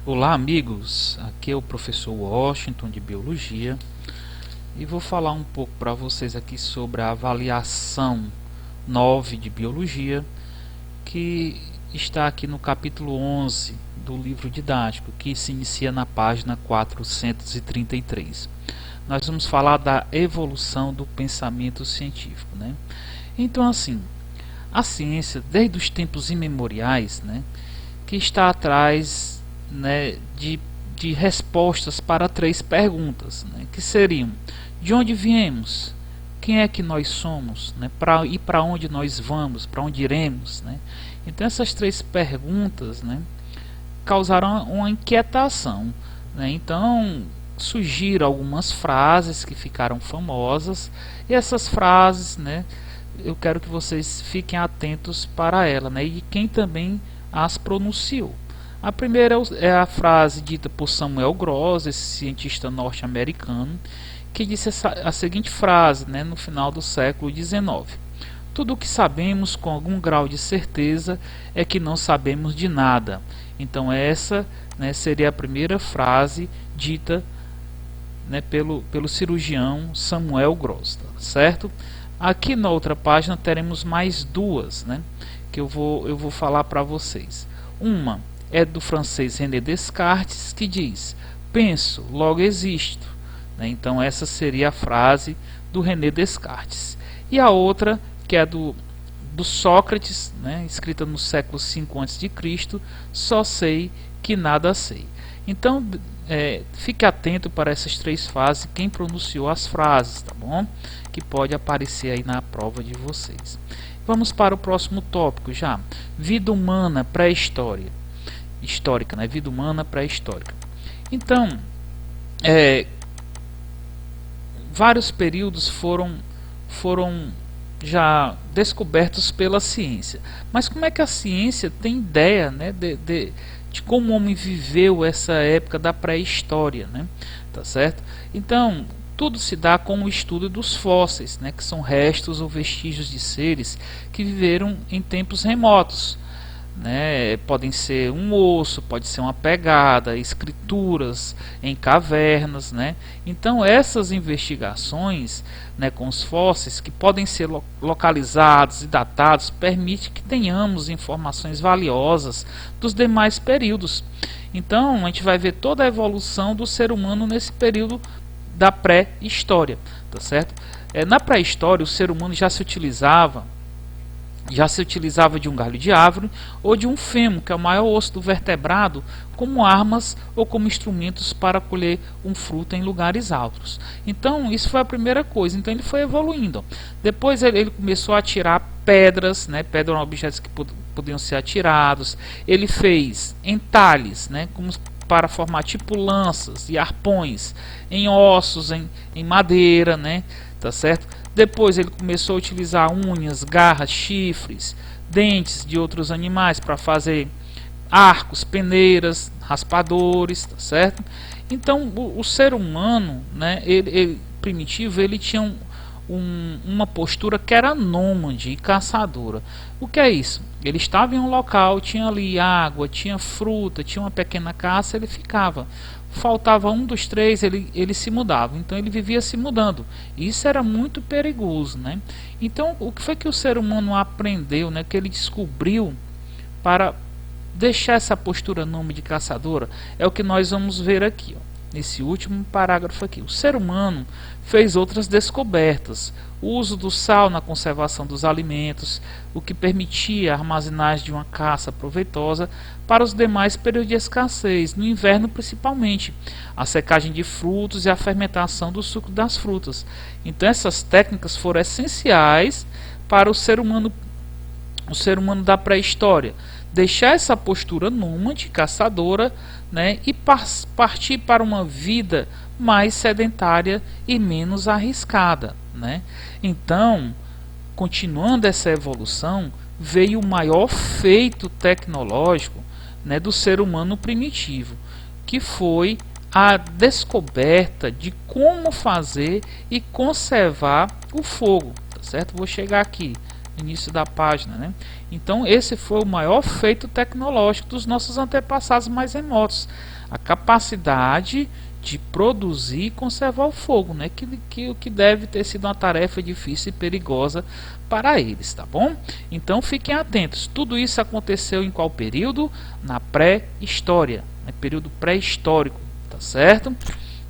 Olá amigos, aqui é o professor Washington de Biologia e vou falar um pouco para vocês aqui sobre a avaliação 9 de Biologia, que está aqui no capítulo 11 do livro didático, que se inicia na página 433. Nós vamos falar da evolução do pensamento científico, né? Então, assim, a ciência, desde os tempos imemoriais, né, que está atrás, né, de respostas para 3 perguntas, né, que seriam: de onde viemos, quem é que nós somos, né, para onde nós vamos, para onde iremos, né? Então essas 3 perguntas, né, causaram uma inquietação, né? Então surgiram algumas frases que ficaram famosas, e essas frases, né, eu quero que vocês fiquem atentos para ela, né, e quem também as pronunciou. A primeira é a frase dita por Samuel Gross, esse cientista norte-americano, que disse a seguinte frase, né, no final do século XIX: tudo o que sabemos com algum grau de certeza é que não sabemos de nada. Então essa, né, seria a primeira frase dita, né, pelo cirurgião Samuel Gross, tá certo? Aqui na outra página teremos mais 2, né, que eu vou falar para vocês. Uma é do francês René Descartes, que diz: penso, logo existo, né? Então essa seria a frase do René Descartes. E a outra, que é do Sócrates, né, escrita no século V a.C., só sei que nada sei. Então fique atento para essas 3 frases, quem pronunciou as frases, tá bom? Que pode aparecer aí na prova de vocês. Vamos para o próximo tópico já: vida humana pré-histórica, né? Vida humana pré-histórica. Então, vários períodos foram já descobertos pela ciência. Mas como é que a ciência tem ideia, né, de como o homem viveu essa época da pré-história, né? Tá certo? Então, tudo se dá com o estudo dos fósseis, né, que são restos ou vestígios de seres que viveram em tempos remotos, né? Podem ser um osso, pode ser uma pegada, escrituras em cavernas, né? Então essas investigações, né, com os fósseis, que podem ser localizados e datados, permite que tenhamos informações valiosas dos demais períodos. Então a gente vai ver toda a evolução do ser humano nesse período da pré-história, tá certo? Na pré-história o ser humano já se utilizava de um galho de árvore ou de um fêmur, que é o maior osso do vertebrado, como armas ou como instrumentos para colher um fruto em lugares altos. Então isso foi a primeira coisa. Então ele foi evoluindo. Depois ele começou a atirar pedras, né? Pedras eram objetos que podiam ser atirados. Ele fez entalhes, né, como para formar tipo lanças e arpões em ossos, em madeira, né? Tá certo? Depois ele começou a utilizar unhas, garras, chifres, dentes de outros animais para fazer arcos, peneiras, raspadores, tá certo? Então o ser humano, né, ele primitivo, ele tinha uma postura que era nômade e caçadora. O que é isso? Ele estava em um local, tinha ali água, tinha fruta, tinha uma pequena caça, ele ficava. Faltava 1 dos 3, ele se mudava. Então ele vivia se mudando. Isso era muito perigoso, né? Então o que foi que o ser humano aprendeu, né, que ele descobriu para deixar essa postura nômade caçadora? É o que nós vamos ver aqui, ó, nesse último parágrafo aqui. O ser humano fez outras descobertas: o uso do sal na conservação dos alimentos, o que permitia a armazenagem de uma caça proveitosa para os demais períodos de escassez, no inverno principalmente, a secagem de frutos e a fermentação do suco das frutas. Então essas técnicas foram essenciais para o ser humano da pré-história deixar essa postura nômade, caçadora, né, e partir para uma vida mais sedentária e menos arriscada, né? Então, continuando essa evolução, veio o maior feito tecnológico, né, do ser humano primitivo, que foi a descoberta de como fazer e conservar o fogo, tá certo? Vou chegar aqui início da página, né? Então esse foi o maior feito tecnológico dos nossos antepassados mais remotos, a capacidade de produzir e conservar o fogo, né? Que deve ter sido uma tarefa difícil e perigosa para eles, tá bom? Então fiquem atentos. Tudo isso aconteceu em qual período? Na pré-história, né? Período pré-histórico, tá certo?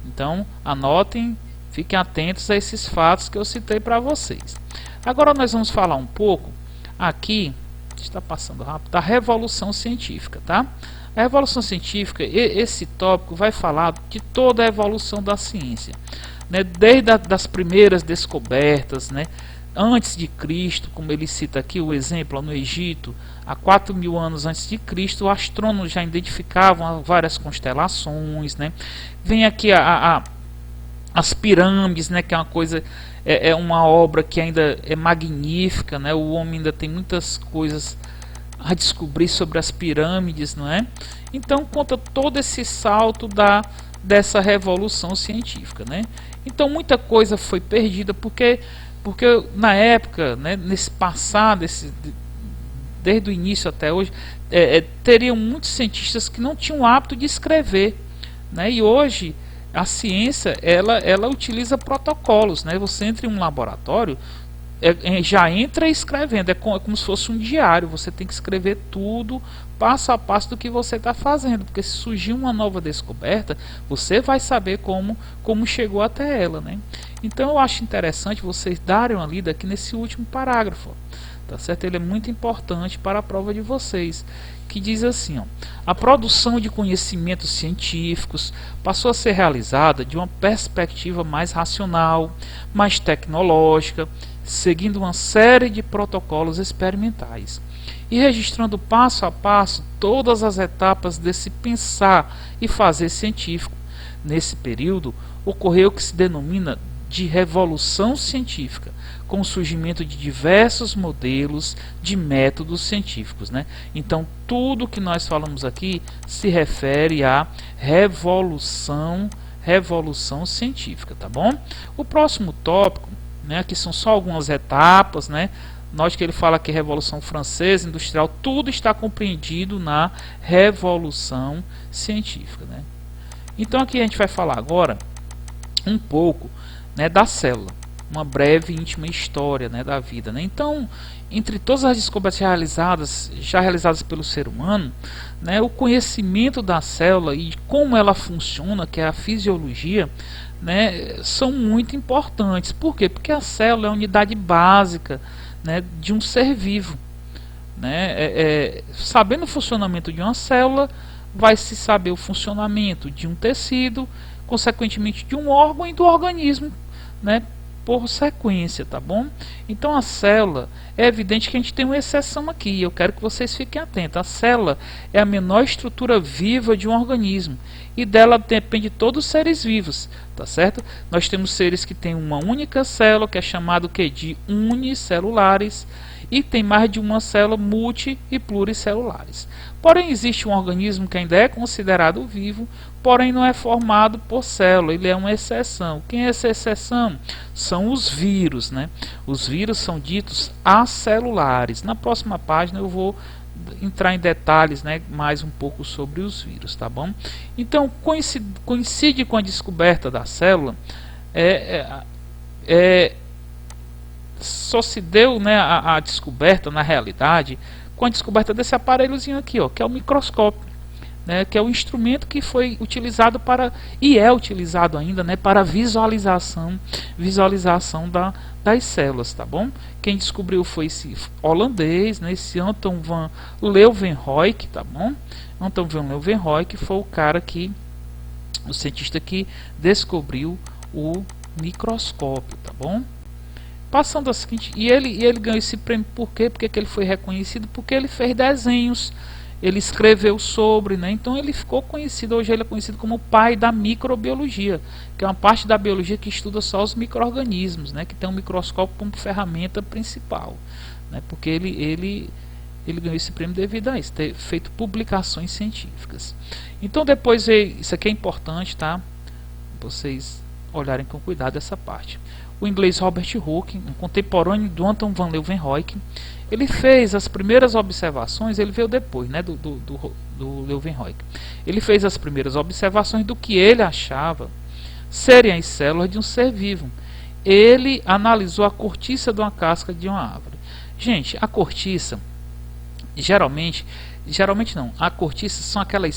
Então anotem, fiquem atentos a esses fatos que eu citei para vocês. Agora nós vamos falar um pouco aqui, está passando rápido, da Revolução Científica, tá? A Revolução Científica, esse tópico vai falar de toda a evolução da ciência, né? Desde das primeiras descobertas, né? Antes de Cristo, como ele cita aqui o exemplo, no Egito, há 4.000 anos antes de Cristo, os astrônomos já identificavam várias constelações, né? Vem aqui as pirâmides, né? Que é uma coisa, é uma obra que ainda é magnífica, né? O homem ainda tem muitas coisas a descobrir sobre as pirâmides, não é? Então conta todo esse salto dessa revolução científica, né? Então muita coisa foi perdida porque na época, né, nesse passado, desde o início até hoje, teriam muitos cientistas que não tinham o hábito de escrever, né? E hoje a ciência ela utiliza protocolos, né? Você entra em um laboratório, já entra escrevendo, é como se fosse um diário. Você tem que escrever tudo passo a passo do que você está fazendo, porque se surgir uma nova descoberta, você vai saber como chegou até ela, né? Então eu acho interessante vocês darem uma lida aqui nesse último parágrafo, tá certo? Ele é muito importante para a prova de vocês, que diz assim, ó: a produção de conhecimentos científicos passou a ser realizada de uma perspectiva mais racional, mais tecnológica, seguindo uma série de protocolos experimentais e registrando passo a passo todas as etapas desse pensar e fazer científico. Nesse período ocorreu o que se denomina de revolução científica, com o surgimento de diversos modelos de métodos científicos, né? Então tudo que nós falamos aqui se refere à revolução científica, tá bom? O próximo tópico, né, aqui são só algumas etapas, né? Note que ele fala que Revolução Francesa, Industrial, tudo está compreendido na Revolução Científica, né? Então aqui a gente vai falar agora um pouco, né, da célula, uma breve e íntima história, né, da vida, né? Então, entre todas as descobertas já realizadas pelo ser humano, né, o conhecimento da célula e como ela funciona, que é a fisiologia, né, são muito importantes. Por quê? Porque a célula é a unidade básica, né, de um ser vivo, né? Sabendo o funcionamento de uma célula, vai se saber o funcionamento de um tecido, consequentemente de um órgão e do organismo, né, por sequência, tá bom? Então a célula, é evidente que a gente tem uma exceção aqui, eu quero que vocês fiquem atentos. A célula é a menor estrutura viva de um organismo e dela depende todos os seres vivos, tá certo? Nós temos seres que têm uma única célula, que é chamado de unicelulares, e tem mais de uma célula multi e pluricelulares. Porém existe um organismo que ainda é considerado vivo, porém não é formado por célula, ele é uma exceção. Quem é essa exceção? São os vírus, né? Os vírus são ditos acelulares. Na próxima página eu vou entrar em detalhes, né, mais um pouco sobre os vírus, tá bom? Então coincide com a descoberta da célula, só se deu, né, a descoberta, na realidade, com a descoberta desse aparelhozinho aqui, ó, que é o microscópio, né, que é o instrumento que foi utilizado e é utilizado ainda, né, para visualização das células, tá bom? Quem descobriu foi esse holandês, né, esse Anton van Leeuwenhoek, tá bom? Anton van Leeuwenhoek foi o cientista que descobriu o microscópio, tá bom? Passando a seguinte, e ele ganhou esse prêmio por quê? Porque que ele foi reconhecido? Porque ele fez desenhos, ele escreveu sobre, né? Então ele ficou conhecido, hoje ele é conhecido como o pai da microbiologia, que é uma parte da biologia que estuda só os micro-organismos, né? Que tem um microscópio como ferramenta principal, né? Porque ele ganhou esse prêmio devido a isso, ter feito publicações científicas. Então depois, isso aqui é importante, tá? Vocês olharem com cuidado essa parte. o inglês Robert Hooke, um contemporâneo do Anton van Leeuwenhoek, ele fez as primeiras observações, ele veio depois, né, do Leeuwenhoek. Ele fez as primeiras observações do que ele achava serem as células de um ser vivo. Ele analisou a cortiça de uma casca de uma árvore. Gente, a cortiça, geralmente não, a cortiça são aquelas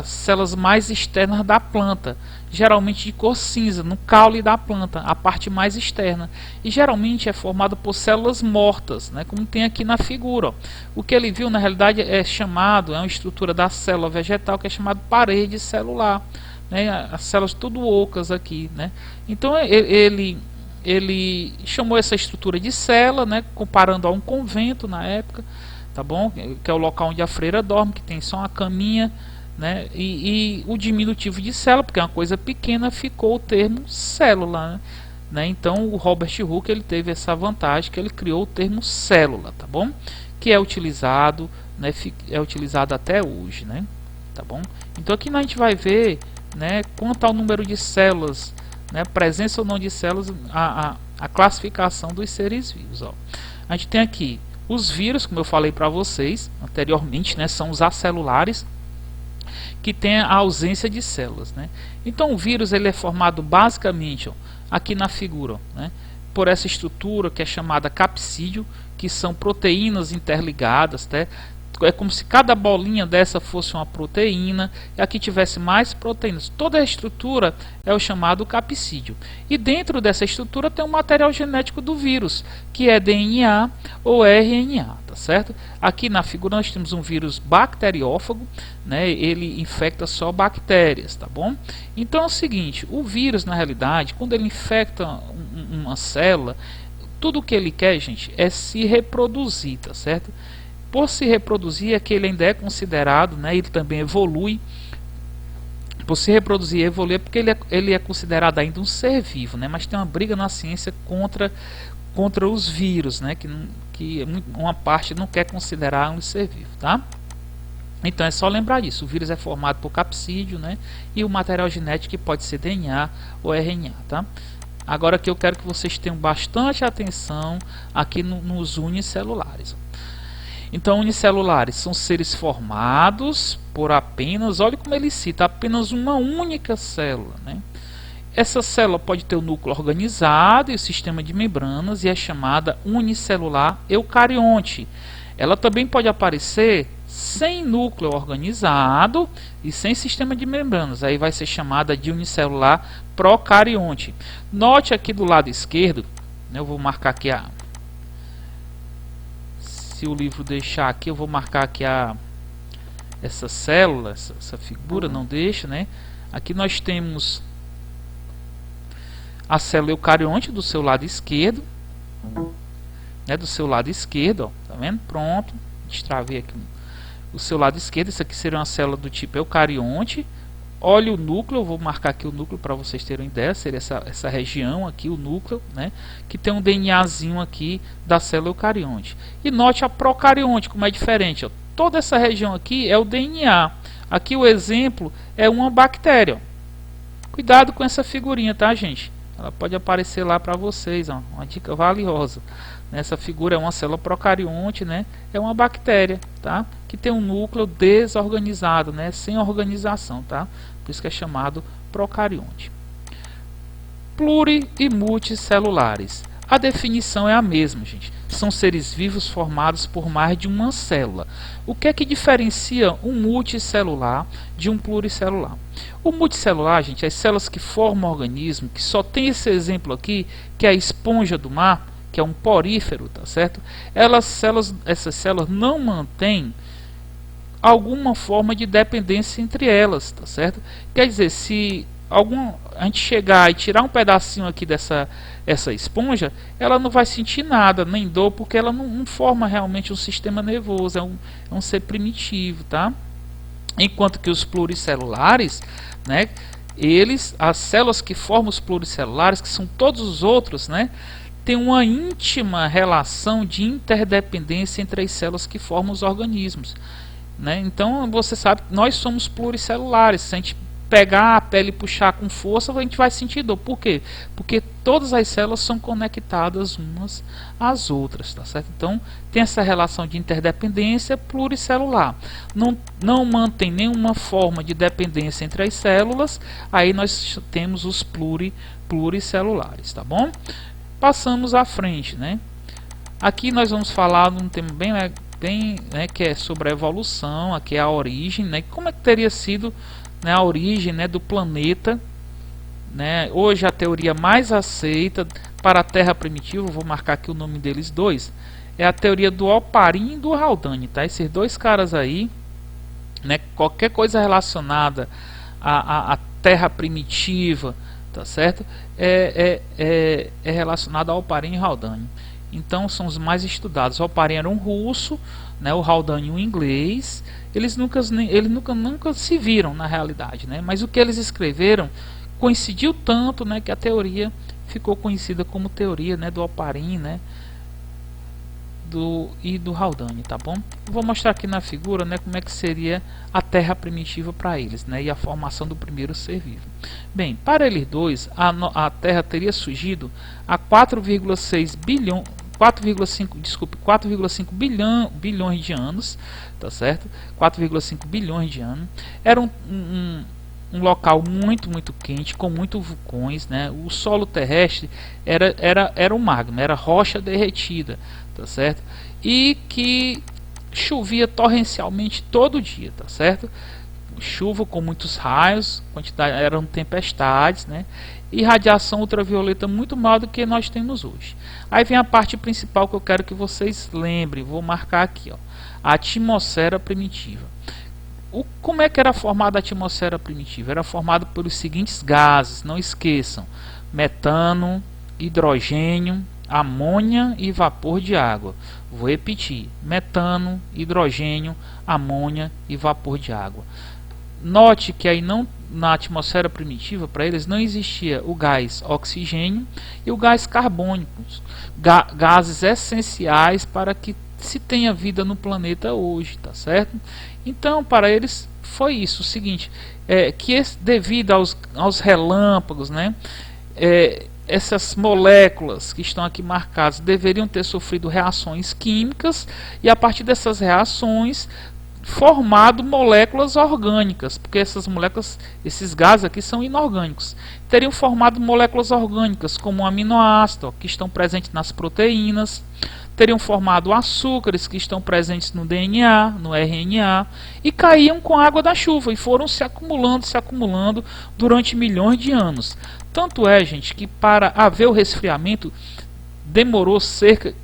células mais externas da planta, geralmente de cor cinza, no caule da planta, a parte mais externa, e geralmente é formada por células mortas, né, como tem aqui na figura, ó. O que ele viu na realidade é uma estrutura da célula vegetal que é chamada parede celular, né, as células tudo ocas aqui, né. Então ele chamou essa estrutura de célula, né, comparando a um convento na época, tá bom, que é o local onde a freira dorme, que tem só uma caminha, né, e o diminutivo de célula, porque é uma coisa pequena, ficou o termo célula, né. Então o Robert Hooke ele teve essa vantagem, que ele criou o termo célula, tá bom, que é utilizado, né, é utilizado até hoje, né, tá bom. Então aqui a gente vai ver, né, quanto ao número de células, né, presença ou não de células, a classificação dos seres vivos, ó. A gente tem aqui os vírus, como eu falei para vocês anteriormente, né, são os acelulares, que tem a ausência de células, né? Então o vírus ele é formado basicamente, ó, aqui na figura, né, por essa estrutura que é chamada capsídeo, que são proteínas interligadas, né? É como se cada bolinha dessa fosse uma proteína e aqui tivesse mais proteínas. Toda a estrutura é o chamado capsídeo. E dentro dessa estrutura tem o material genético do vírus, que é DNA ou RNA, tá certo? Aqui na figura nós temos um vírus bacteriófago, né? Ele infecta só bactérias, tá bom? Então é o seguinte, o vírus na realidade, quando ele infecta uma célula, tudo o que ele quer, gente, é se reproduzir, tá certo? Por se reproduzir é que ele ainda é considerado, né, ele também evolui. Por se reproduzir e evoluir é porque ele é considerado ainda um ser vivo, né, mas tem uma briga na ciência contra os vírus, né, que uma parte não quer considerar um ser vivo, tá? Então é só lembrar disso, o vírus é formado por capsídeo, né, e o material genético que pode ser DNA ou RNA, tá? Agora que eu quero que vocês tenham bastante atenção aqui nos unicelulares. Então, unicelulares são seres formados por apenas, olha como ele cita, apenas uma única célula, né? Essa célula pode ter o núcleo organizado e o sistema de membranas e é chamada unicelular eucarionte. Ela também pode aparecer sem núcleo organizado e sem sistema de membranas. Aí vai ser chamada de unicelular procarionte. Note aqui do lado esquerdo, né, eu vou marcar aqui se o livro deixar aqui, eu vou marcar aqui essa célula, essa figura, não deixa, né? Aqui nós temos a célula eucarionte do seu lado esquerdo, né? Do seu lado esquerdo, ó, tá vendo? Pronto, destravei aqui o seu lado esquerdo. Isso aqui seria uma célula do tipo eucarionte. Olha o núcleo, eu vou marcar aqui o núcleo para vocês terem ideia, seria essa região aqui, o núcleo, né, que tem um DNAzinho aqui da célula eucarionte. E note a procarionte, como é diferente, ó. Toda essa região aqui é o DNA. Aqui o exemplo é uma bactéria. Cuidado com essa figurinha, tá, gente? Ela pode aparecer lá para vocês, ó, uma dica valiosa. Essa figura é uma célula procarionte, né? É uma bactéria, tá? Que tem um núcleo desorganizado, né? Sem organização, tá? Por isso que é chamado procarionte. Pluri e multicelulares. A definição é a mesma, gente. São seres vivos formados por mais de uma célula. O que é que diferencia um multicelular de um pluricelular? O multicelular, gente, as células que formam o organismo, que só tem esse exemplo aqui, que é a esponja do mar, que é um porífero, tá certo? Essas células não mantêm alguma forma de dependência entre elas, tá certo? Quer dizer, se a gente chegar e tirar um pedacinho aqui essa esponja, ela não vai sentir nada, nem dor, porque ela não forma realmente um sistema nervoso, é um ser primitivo, tá? Enquanto que os pluricelulares, né, as células que formam os pluricelulares, que são todos os outros, né, tem uma íntima relação de interdependência entre as células que formam os organismos, né? Então você sabe que nós somos pluricelulares. Se a gente pegar a pele e puxar com força, a gente vai sentir dor. Por quê? Porque todas as células são conectadas umas às outras, tá certo? Então tem essa relação de interdependência pluricelular. Não mantém nenhuma forma de dependência entre as células, aí nós temos os pluricelulares, tá bom? Passamos à frente, né? Aqui nós vamos falar de um tema bem, que é sobre a evolução, aqui é a origem, né? Como é que teria sido, né, a origem, né, do planeta, né? Hoje a teoria mais aceita para a Terra primitiva, vou marcar aqui o nome deles dois, é a teoria do Oparin e do Haldane, tá? Esses dois caras aí, né, qualquer coisa relacionada à Terra primitiva, tá certo? É relacionado ao Oparin e Haldane. Então são os mais estudados. O Oparin era um russo, né, o Haldane um inglês. Eles nunca se viram na realidade, né? Mas o que eles escreveram coincidiu tanto, né, que a teoria ficou conhecida como teoria, né, do Oparin, né, e do Haldane, tá bom? Vou mostrar aqui na figura, né, como é que seria a Terra primitiva para eles, né, e a formação do primeiro ser vivo. Bem, para eles dois, a Terra teria surgido a 4,5 bilhões de anos, tá certo? 4,5 bilhões de anos. Era um local muito quente, com muitos vulcões, né? O solo terrestre era um magma, era rocha derretida, tá certo? E que chovia torrencialmente todo dia, tá certo? Chuva com muitos raios, eram tempestades, né? E radiação ultravioleta muito maior do que nós temos hoje. Aí vem a parte principal que eu quero que vocês lembrem, vou marcar aqui, ó, a atmosfera primitiva. Como é que era formada a atmosfera primitiva? Era formada pelos seguintes gases, não esqueçam: metano, hidrogênio, amônia e vapor de água. Vou repetir: metano, hidrogênio, amônia e vapor de água. Note que aí na atmosfera primitiva, para eles, não existia o gás oxigênio e o gás carbônico, gases essenciais para que se tenha vida no planeta hoje, tá certo? Então, para eles foi isso, o seguinte, devido aos relâmpagos, né, essas moléculas que estão aqui marcadas deveriam ter sofrido reações químicas e a partir dessas reações formado moléculas orgânicas, porque essas moléculas, esses gases aqui são inorgânicos, teriam formado moléculas orgânicas como aminoácidos que estão presentes nas proteínas, teriam formado açúcares que estão presentes no DNA, no RNA, e caíam com a água da chuva e foram se acumulando durante milhões de anos. Tanto é, gente, que para haver o resfriamento demorou cerca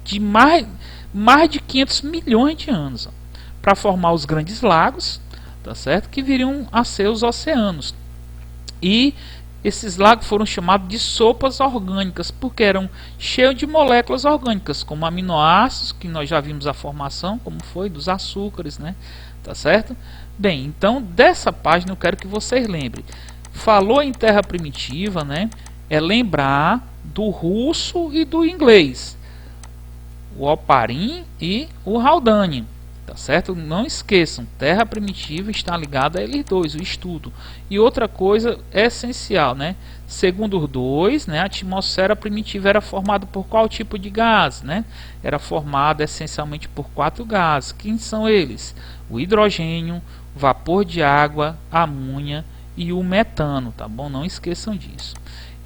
de mais de 500 milhões de anos para formar os grandes lagos, tá certo? Que viriam a ser os oceanos. E esses lagos foram chamados de sopas orgânicas, porque eram cheios de moléculas orgânicas, como aminoácidos, que nós já vimos a formação, como foi, dos açúcares, né? Tá certo? Bem, então, dessa página eu quero que vocês lembrem. Falou em Terra primitiva, né? É lembrar do russo e do inglês. O Oparin e o Haldane. Tá certo? Não esqueçam, Terra primitiva está ligada a eles dois, o estudo. E outra coisa essencial, né? Segundo os dois, né, a atmosfera primitiva era formada por qual tipo de gás, né? Era formada essencialmente por 4 gases. Quem são eles? O hidrogênio, vapor de água, amônia e o metano, tá bom? Não esqueçam disso.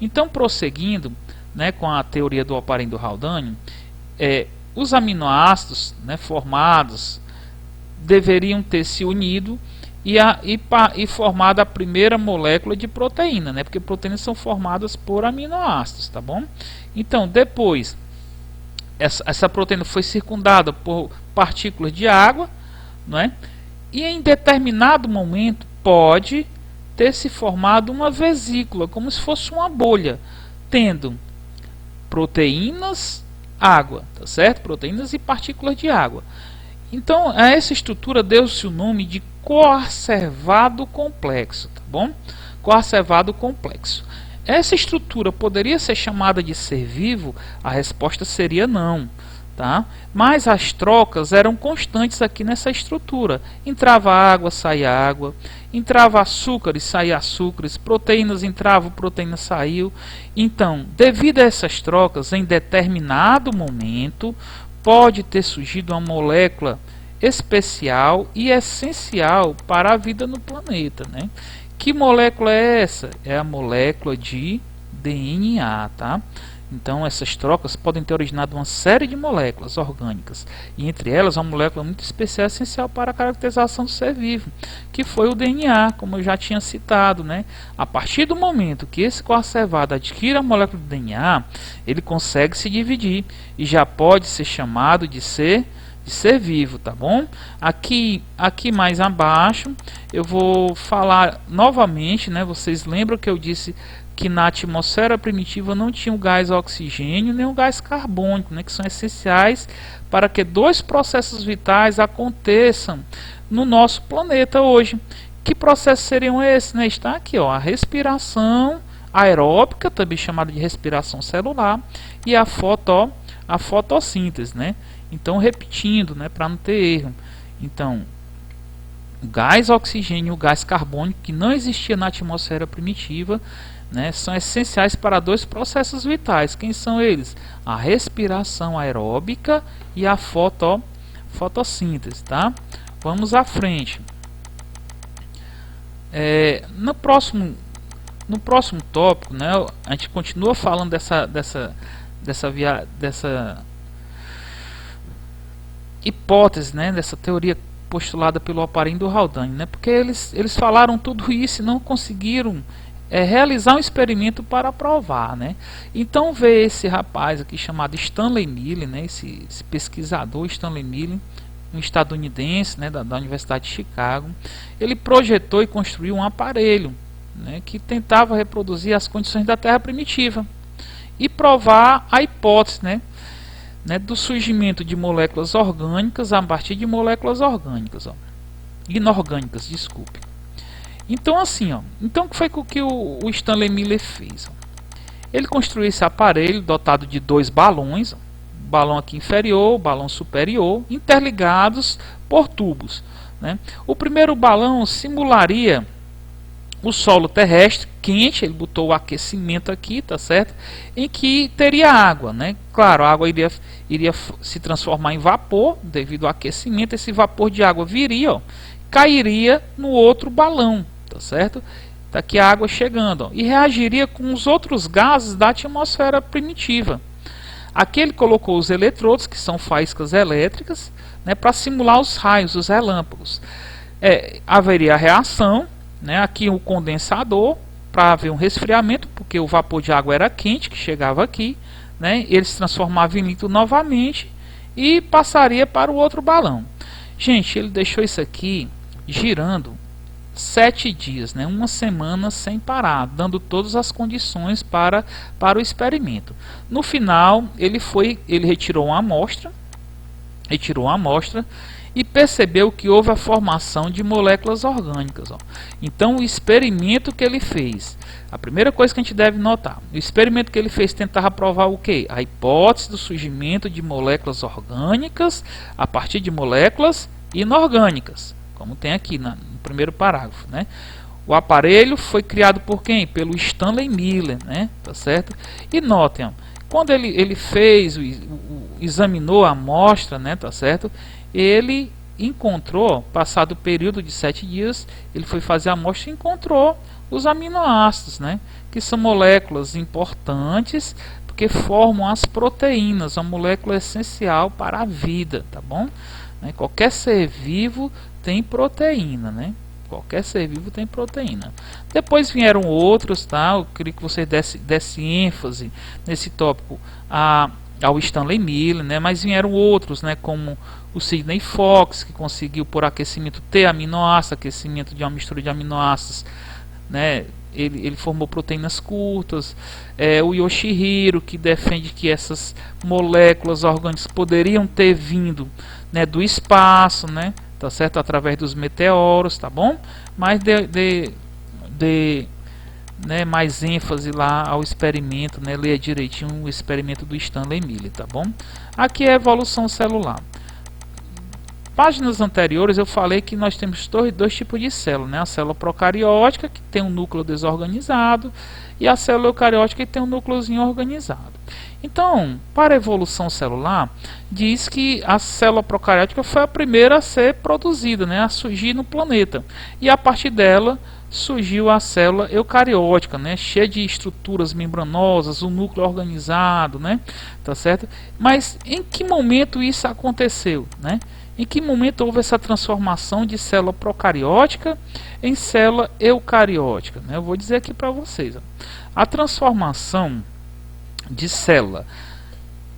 Então, prosseguindo, né, com a teoria do Oparin e do Haldane, os aminoácidos, né, formados deveriam ter se unido e formado a primeira molécula de proteína, né? Porque proteínas são formadas por aminoácidos, tá bom? Então, depois, essa proteína foi circundada por partículas de água, não é? E em determinado momento pode ter se formado uma vesícula, como se fosse uma bolha, tendo proteínas, água, tá certo? Proteínas e partículas de água. Então, a essa estrutura deu-se o nome de coacervado complexo, tá bom? Coacervado complexo. Essa estrutura poderia ser chamada de ser vivo? A resposta seria não. tá? Mas as trocas eram constantes aqui nessa estrutura. Entrava água, saía água. Entrava açúcares, saía açúcares. Proteínas entravam, proteína saiu. Então, devido a essas trocas, em determinado momento, pode ter surgido uma molécula especial e essencial para a vida no planeta, né? Que molécula é essa? É a molécula de DNA, tá? Então essas trocas podem ter originado uma série de moléculas orgânicas, e entre elas uma molécula muito especial, essencial para a caracterização do ser vivo, que foi o DNA, como eu já tinha citado, né? A partir do momento que esse coacervado adquire a molécula do DNA, ele consegue se dividir e já pode ser chamado de ser vivo, tá bom? Aqui mais abaixo eu vou falar novamente, né? Vocês lembram que eu disse que na atmosfera primitiva não tinha o gás oxigênio nem o gás carbônico, né? Que são essenciais para que dois processos vitais aconteçam no nosso planeta hoje. Que processos seriam esses, né? Está aqui, ó, a respiração aeróbica, também chamada de respiração celular, e a fotossíntese, né? Então, repetindo, né, para não ter erro. Então, o gás oxigênio e o gás carbônico, que não existia na atmosfera primitiva, né, são essenciais para dois processos vitais. Quem são eles? A respiração aeróbica e a fotossíntese, tá? Vamos à frente. No próximo tópico, né, a gente continua falando dessa hipótese, né, dessa teoria postulada pelo Oparin do Haldane, né, porque eles falaram tudo isso e não conseguiram realizar um experimento para provar, né. Então veio esse rapaz aqui chamado Stanley Millen, né, esse pesquisador Stanley Millen, um estadunidense, né, da Universidade de Chicago. Ele projetou e construiu um aparelho, né, que tentava reproduzir as condições da Terra primitiva e provar a hipótese, né, do surgimento de moléculas orgânicas a partir de moléculas inorgânicas, desculpe. Então assim, então o que foi que o Stanley Millen fez? Ele construiu esse aparelho dotado de dois balões, balão aqui inferior, balão superior, interligados por tubos, né? O primeiro balão simularia o solo terrestre quente, ele botou o aquecimento aqui, tá certo? Em que teria água, né? Claro, a água iria se transformar em vapor devido ao aquecimento. Esse vapor de água viria, cairia no outro balão, tá certo? Tá aqui a água chegando, e reagiria com os outros gases da atmosfera primitiva. Aqui ele colocou os eletrodos, que são faíscas elétricas, né, para simular os raios, os relâmpagos. Haveria a reação, né, aqui o condensador, para haver um resfriamento, porque o vapor de água era quente, que chegava aqui, né, ele se transformava em líquido novamente e passaria para o outro balão. Gente, ele deixou isso aqui girando 7 dias, né, uma semana sem parar, dando todas as condições para o experimento. No final, ele retirou uma amostra, e percebeu que houve a formação de moléculas orgânicas. Então, o experimento que ele fez, a primeira coisa que a gente deve notar, o experimento que ele fez tentava provar o quê? A hipótese do surgimento de moléculas orgânicas a partir de moléculas inorgânicas, como tem aqui no primeiro parágrafo, né? O aparelho foi criado por quem? Pelo Stanley Millen, né? Tá certo? E notem, quando ele fez, examinou a amostra, né? Tá certo? Ele encontrou, passado o período de 7 dias, ele foi fazer a amostra e encontrou os aminoácidos, né? Que são moléculas importantes porque formam as proteínas, uma molécula essencial para a vida, tá bom? Qualquer ser vivo tem proteína, né? Qualquer ser vivo tem proteína. Depois vieram outros, tá? Eu queria que você desse ênfase nesse tópico ao Stanley Millen, né? Mas vieram outros, né? Como o Sidney Fox, que conseguiu por aquecimento ter aminoácidos, aquecimento de uma mistura de aminoácidos, né? Ele formou proteínas curtas. O Yoshihiro, que defende que essas moléculas orgânicas poderiam ter vindo, né, do espaço, né? Tá certo? Através dos meteoros, tá bom? Mas né, mais ênfase lá ao experimento, né, leia direitinho o experimento do Stanley Miller, tá bom? Aqui é a evolução celular. Páginas anteriores eu falei que nós temos dois tipos de célula, né? A célula procariótica, que tem um núcleo desorganizado, e a célula eucariótica, que tem um núcleozinho organizado. Então, para a evolução celular, diz que a célula procariótica foi a primeira a ser produzida, né? A surgir no planeta. E a partir dela surgiu a célula eucariótica, né, cheia de estruturas membranosas, o núcleo organizado, né, tá certo? Mas em que momento isso aconteceu, né? Em que momento houve essa transformação de célula procariótica em célula eucariótica, né? Eu vou dizer aqui para vocês, ó. A transformação de célula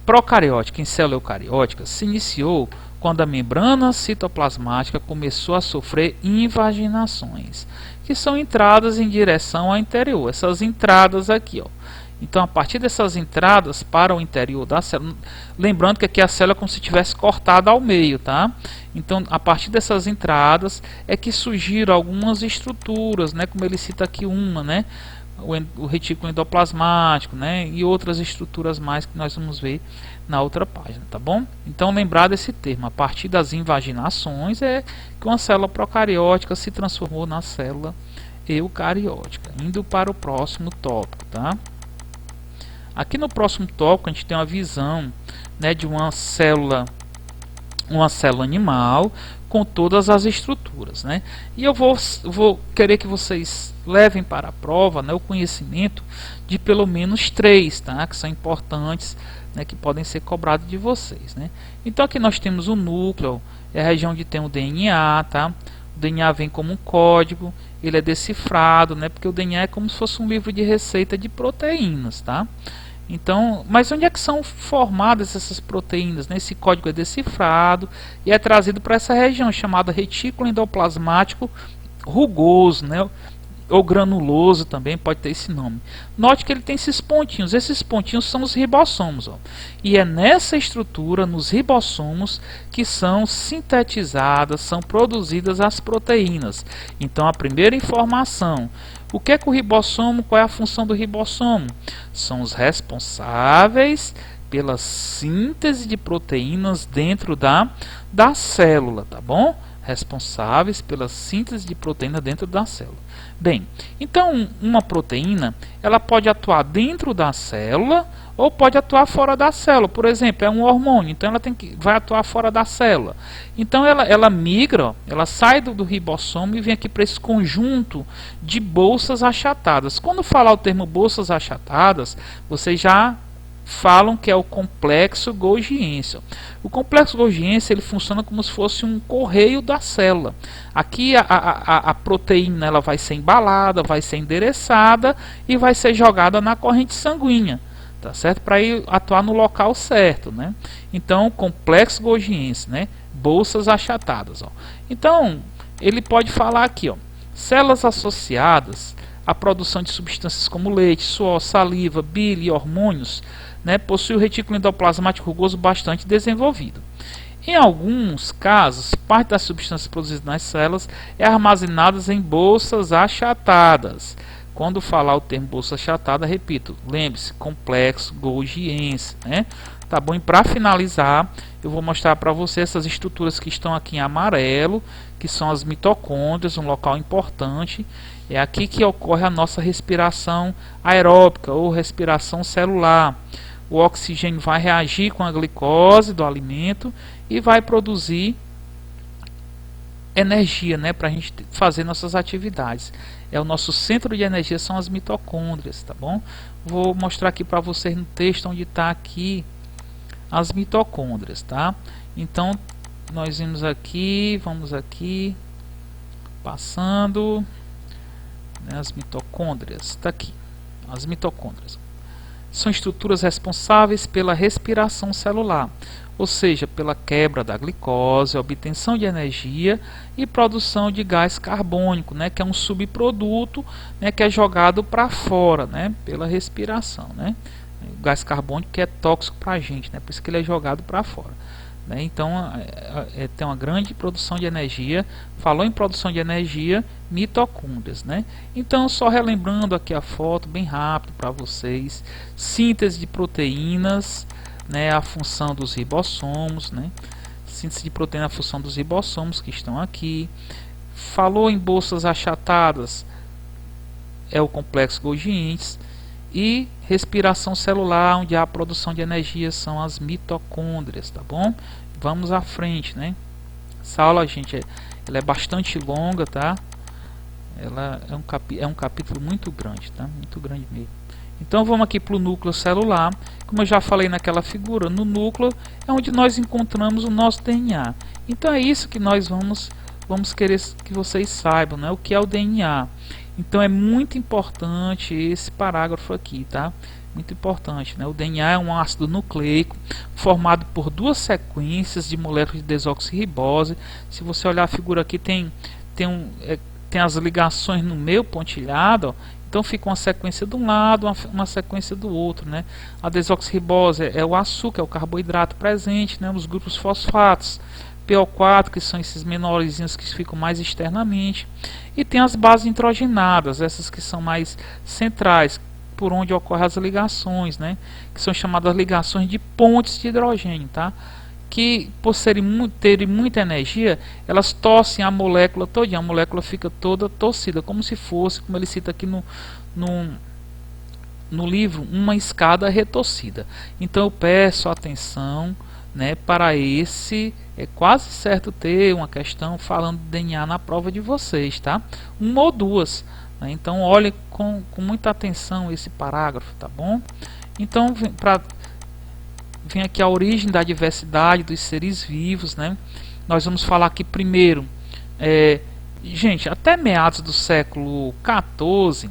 procariótica em célula eucariótica se iniciou quando a membrana citoplasmática começou a sofrer invaginações, que são entradas em direção ao interior. Essas entradas aqui, ó. Então, a partir dessas entradas para o interior da célula, lembrando que aqui a célula é como se tivesse cortada ao meio, tá? Então, a partir dessas entradas é que surgiram algumas estruturas, né? Como ele cita aqui uma, né? O retículo endoplasmático, né? E outras estruturas mais que nós vamos ver na outra página, tá bom? Então, lembrar desse termo, a partir das invaginações é que uma célula procariótica se transformou na célula eucariótica. Indo para o próximo tópico, tá? Aqui no próximo tópico a gente tem uma visão, né, de uma célula animal com todas as estruturas, né? E eu vou querer que vocês levem para a prova, né, o conhecimento de pelo menos 3, tá? Que são importantes, né, que podem ser cobrados de vocês, né? Então aqui nós temos o núcleo, é a região onde tem o DNA, tá? O DNA vem como um código, ele é decifrado, né? Porque o DNA é como se fosse um livro de receita de proteínas, tá? Então, mas onde é que são formadas essas proteínas, né? Esse código é decifrado e é trazido para essa região chamada retículo endoplasmático rugoso, né? Ou granuloso também, pode ter esse nome. Note que ele tem esses pontinhos são os ribossomos, ó. E é nessa estrutura, nos ribossomos, que são sintetizadas, são produzidas as proteínas. Então, a primeira informação: o que é que o ribossomo, qual é a função do ribossomo? São os responsáveis pela síntese de proteínas dentro da célula, tá bom? Responsáveis pela síntese de proteína dentro da célula. Bem, então uma proteína, ela pode atuar dentro da célula ou pode atuar fora da célula. Por exemplo, é um hormônio, então ela vai atuar fora da célula. Então ela migra, ela sai do ribossomo e vem aqui para esse conjunto de bolsas achatadas. Quando falar o termo bolsas achatadas, vocês já falam que é o complexo Golgiense. O complexo Golgiense, ele funciona como se fosse um correio da célula. Aqui a proteína, ela vai ser embalada, vai ser endereçada e vai ser jogada na corrente sanguínea, tá certo? Para ir atuar no local certo, né? Então, complexo Golgiense, né? Bolsas achatadas, ó. Então, ele pode falar aqui, ó, células associadas à produção de substâncias como leite, suor, saliva, bile e hormônios, né, possui o retículo endoplasmático rugoso bastante desenvolvido. Em alguns casos, parte das substâncias produzidas nas células é armazenadas em bolsas achatadas. Quando falar o termo bolsa achatada, repito, lembre-se, complexo Golgiense, né? Tá bom? E para finalizar, eu vou mostrar para você essas estruturas que estão aqui em amarelo, que são as mitocôndrias, um local importante. É aqui que ocorre a nossa respiração aeróbica ou respiração celular. O oxigênio vai reagir com a glicose do alimento e vai produzir energia, né, para a gente fazer nossas atividades. É o nosso centro de energia, são as mitocôndrias, tá bom? Vou mostrar aqui para vocês no texto onde está aqui as mitocôndrias, tá? Então, nós vamos aqui, passando, né, as mitocôndrias, está aqui, as mitocôndrias. São estruturas responsáveis pela respiração celular, ou seja, pela quebra da glicose, obtenção de energia e produção de gás carbônico, né, que é um subproduto, né, que é jogado para fora, né, pela respiração, né. O gás carbônico que é tóxico para a gente, né, por isso que ele é jogado para fora. né? Então tem uma grande produção de energia. Falou em produção de energia, mitocôndrias, né? Então, só relembrando aqui a foto bem rápido para vocês: síntese de proteínas, né? A função dos ribossomos, né? Síntese de proteína, a função dos ribossomos que estão aqui. Falou em bolsas achatadas, é o complexo Golgi. E respiração celular, onde há a produção de energia, são as mitocôndrias, tá bom? Vamos à frente, né? Essa aula, gente, ela é bastante longa, tá? Ela é um capítulo muito grande, tá? Muito grande mesmo. Então vamos aqui para o núcleo celular. Como eu já falei naquela figura, no núcleo é onde nós encontramos o nosso DNA. Então é isso que nós vamos querer que vocês saibam, né? O que é o DNA. Então é muito importante esse parágrafo aqui, tá? Muito importante, né? O DNA é um ácido nucleico formado por duas sequências de moléculas de desoxirribose. Se você olhar a figura aqui, tem as ligações no meio pontilhado, ó. Então fica uma sequência de um lado, uma sequência do outro, né? A desoxirribose é o açúcar, é o carboidrato presente, né? Os grupos fosfatos, PO4, que são esses menorzinhos que ficam mais externamente, e tem as bases nitrogenadas, essas que são mais centrais, por onde ocorrem as ligações, né? Que são chamadas ligações de pontes de hidrogênio, tá? Que por terem muita energia, elas torcem a molécula toda, a molécula fica toda torcida, como se fosse, como ele cita aqui no livro, uma escada retorcida. Então eu peço atenção, né, para esse. É quase certo ter uma questão falando de DNA na prova de vocês, tá? Uma ou duas, né? Então olhe com muita atenção esse parágrafo, tá bom? Então vem aqui a origem da diversidade dos seres vivos, né? Nós vamos falar aqui primeiro, gente, até meados do século XIV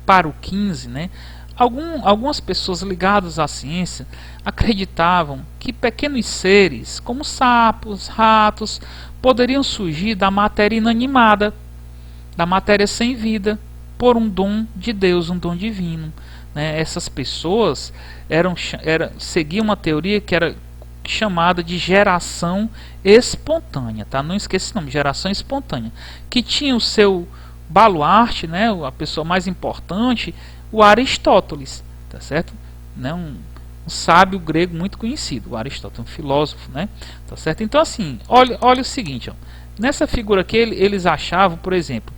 para o XV, né? Algumas pessoas ligadas à ciência acreditavam que pequenos seres, como sapos, ratos, poderiam surgir da matéria inanimada, da matéria sem vida, por um dom de Deus, um dom divino, né? Essas pessoas seguiam uma teoria que era chamada de geração espontânea, tá? Não esqueça esse nome, geração espontânea, que tinha o seu baluarte, né? A pessoa mais importante, o Aristóteles, tá certo? Né? Um sábio grego muito conhecido, o Aristóteles, um filósofo, né? Tá certo? Então assim, olha o seguinte, ó. Nessa figura aqui eles achavam, por exemplo,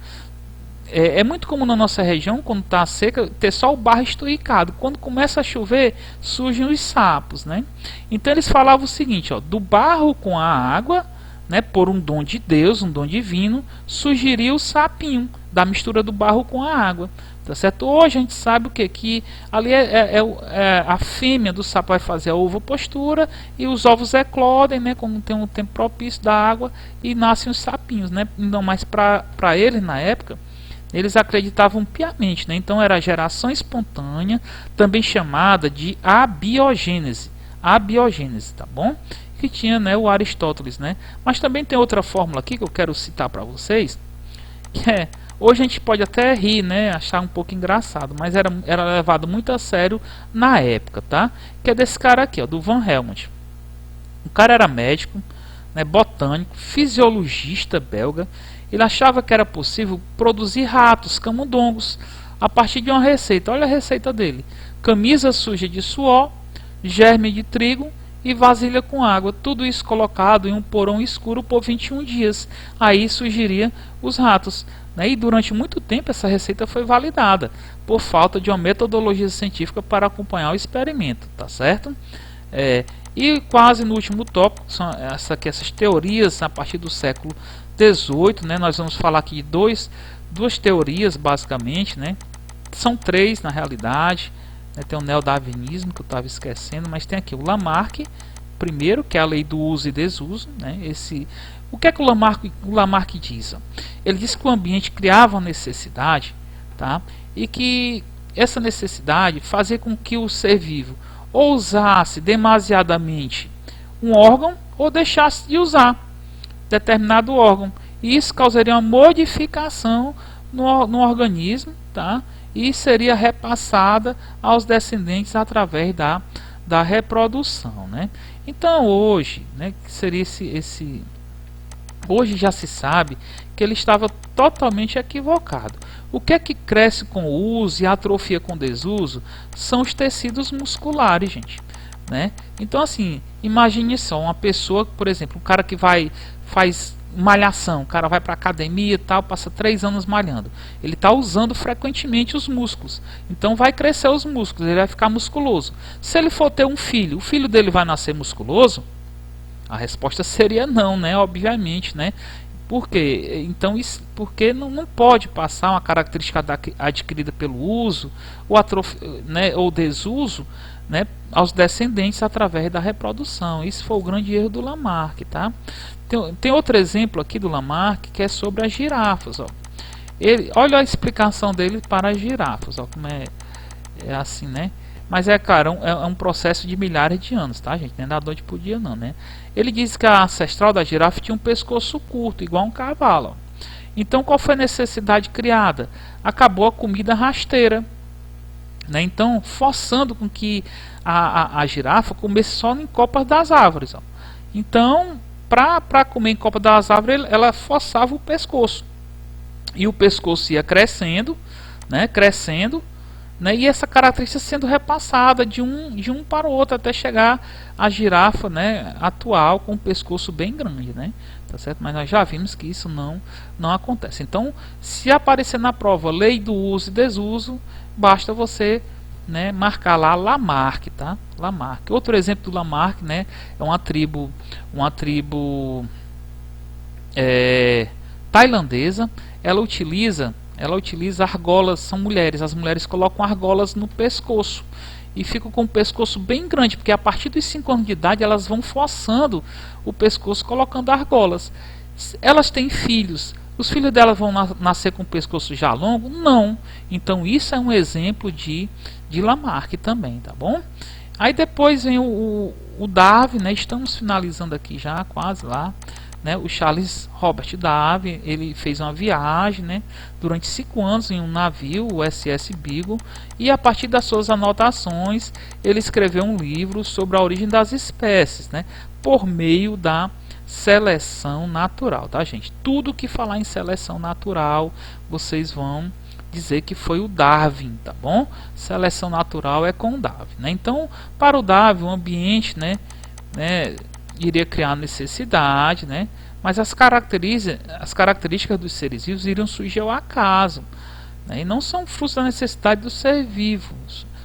é muito comum na nossa região, quando está seca, ter só o barro esturricado. Quando começa a chover, surgem os sapos, né? Então eles falavam o seguinte, ó, do barro com a água, né, por um dom de Deus, um dom divino, surgiria o sapinho, da mistura do barro com a água. Tá certo? Hoje a gente sabe o que? Que ali a fêmea do sapo vai fazer a ovopostura e os ovos eclodem, né? Como tem um tempo propício da água, e nascem os sapinhos, né? Não, mas para eles na época, eles acreditavam piamente, né? Então era a geração espontânea, também chamada de abiogênese. Abiogênese, tá bom? Que tinha, né, o Aristóteles, né? Mas também tem outra fórmula aqui que eu quero citar para vocês, que hoje a gente pode até rir, né, achar um pouco engraçado, mas era levado muito a sério na época, tá? Que é desse cara aqui, ó, do Van Helmont. O cara era médico, né, botânico, fisiologista belga. Ele achava que era possível produzir ratos, camundongos, a partir de uma receita. Olha a receita dele: camisa suja de suor, germe de trigo e vasilha com água, tudo isso colocado em um porão escuro por 21 dias. Aí surgiria os ratos, né? E durante muito tempo essa receita foi validada, por falta de uma metodologia científica para acompanhar o experimento, tá certo? E quase no último tópico, são essas teorias a partir do século XVIII, né? Nós vamos falar aqui de duas teorias basicamente, né? São três na realidade. Tem o neodarwinismo, que eu estava esquecendo, mas tem aqui o Lamarck primeiro, que é a lei do uso e desuso, né? O que é que o Lamarck diz? Ele diz que o ambiente criava uma necessidade, tá? E que essa necessidade fazia com que o ser vivo ou usasse demasiadamente um órgão ou deixasse de usar determinado órgão. E isso causaria uma modificação no organismo, tá? E seria repassada aos descendentes através da da reprodução, né? Então hoje, né, que seria hoje já se sabe que ele estava totalmente equivocado. O que é que cresce com o uso e atrofia com o desuso? São os tecidos musculares, gente, né? Então assim, imagine só uma pessoa, por exemplo, um cara que faz malhação, o cara vai para academia e tal, passa 3 anos malhando, ele está usando frequentemente os músculos, então vai crescer os músculos, ele vai ficar musculoso. Se ele for ter um filho, o filho dele vai nascer musculoso? A resposta seria não, né? Obviamente, né? Por quê? Então, porque não pode passar uma característica adquirida pelo uso né, ou desuso, né, aos descendentes através da reprodução. Isso foi o grande erro do Lamarck, tá? Tem outro exemplo aqui do Lamarck que é sobre as girafas. Ó. Olha a explicação dele para as girafas. Ó, como é assim, né? Mas claro, é um processo de milhares de anos, tá, gente? Não é da noite pro dia, não, né? Ele diz que a ancestral da girafa tinha um pescoço curto, igual um cavalo. Então, qual foi a necessidade criada? Acabou a comida rasteira, né? Então, forçando com que a girafa comesse só em copas das árvores. Ó. Então, para comer em copa das árvores, ela forçava o pescoço. E o pescoço ia crescendo, né? Crescendo. Né, e essa característica sendo repassada de um para o outro até chegar à girafa, né, atual com o pescoço bem grande, né, tá certo? Mas nós já vimos que isso não acontece. Então, se aparecer na prova lei do uso e desuso, basta você, né, marcar lá Lamarck, tá? Lamarck. Outro exemplo do Lamarck, né, é uma tribo tailandesa. Ela utiliza argolas, são mulheres. As mulheres colocam argolas no pescoço e ficam com o pescoço bem grande, porque a partir dos 5 anos de idade elas vão forçando o pescoço, colocando argolas. Elas têm filhos. Os filhos delas vão nascer com o pescoço já longo? Não. Então isso é um exemplo de Lamarck também, tá bom? Aí depois vem o Darwin, né? Estamos finalizando aqui já, quase lá. Né, o Charles Robert Darwin, ele fez uma viagem, né, durante 5 anos em um navio, o SS Beagle, e a partir das suas anotações ele escreveu um livro sobre a origem das espécies, né, por meio da seleção natural, tá, gente? Tudo que falar em seleção natural vocês vão dizer que foi o Darwin, tá bom? Seleção natural é com o Darwin, né? Então, para o Darwin, o ambiente, né, iria criar necessidade, né? Mas as características dos seres vivos iriam surgir ao acaso, né? E não são frutos da necessidade do ser vivo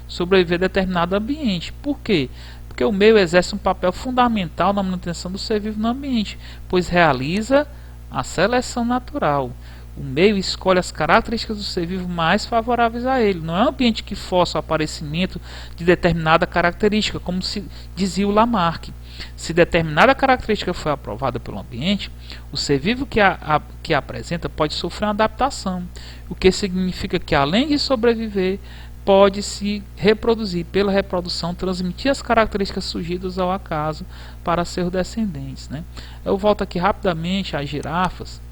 sobreviver a determinado ambiente. Por quê? Porque o meio exerce um papel fundamental na manutenção do ser vivo no ambiente, pois realiza a seleção natural. O meio escolhe as características do ser vivo mais favoráveis a ele. Não é um ambiente que força o aparecimento de determinada característica, como se dizia o Lamarck. Se determinada característica foi aprovada pelo ambiente, o ser vivo que a apresenta pode sofrer uma adaptação, o que significa que, além de sobreviver, pode se reproduzir pela reprodução, transmitir as características surgidas ao acaso para seus descendentes, né? Eu volto aqui rapidamente às girafas.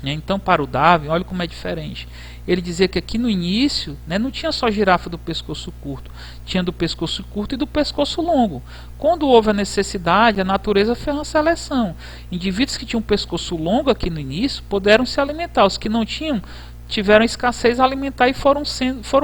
Então, para o Darwin, olha como é diferente. Ele dizia que aqui no início, né, não tinha só girafa do pescoço curto, tinha do pescoço curto e do pescoço longo. Quando houve a necessidade, a natureza fez uma seleção. Indivíduos que tinham um pescoço longo aqui no início puderam se alimentar. Os que não tinham tiveram escassez alimentar e foram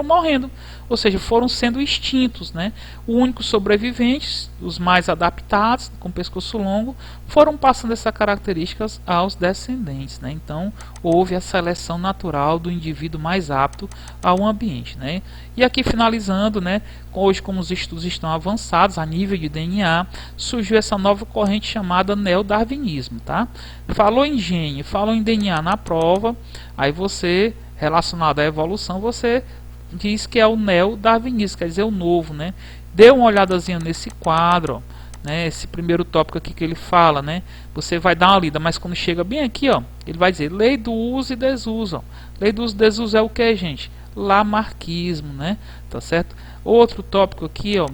morrendo, ou seja, foram sendo extintos, né? O único sobreviventes, os mais adaptados, com pescoço longo, foram passando essas características aos descendentes, né? Então houve a seleção natural do indivíduo mais apto ao ambiente, né? E aqui finalizando, né? Hoje, como os estudos estão avançados a nível de DNA, surgiu essa nova corrente chamada neodarwinismo, tá? Falou em gene, falou em DNA na prova, aí você, relacionado à evolução, você diz que é o neodarwinismo, quer dizer o novo, né? Dê uma olhadazinha nesse quadro, ó, né? Esse primeiro tópico aqui que ele fala, né? Você vai dar uma lida, mas quando chega bem aqui, ó, ele vai dizer lei do uso e desuso, ó. Lei do uso e desuso é o que, gente? Lamarquismo, né? Tá certo? Outro tópico aqui, ó,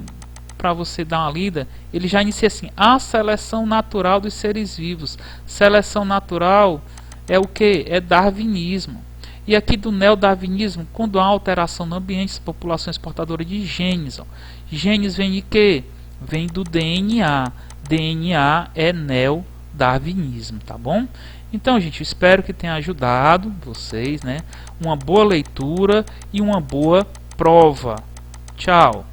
para você dar uma lida, ele já inicia assim: a seleção natural dos seres vivos. Seleção natural é o que? É darwinismo. E aqui do neodarwinismo, quando há alteração no ambiente, as populações portadoras de genes. Ó. Genes vem de quê? Vem do DNA. DNA é neodarwinismo, tá bom? Então, gente, eu espero que tenha ajudado vocês, né? Uma boa leitura e uma boa prova. Tchau!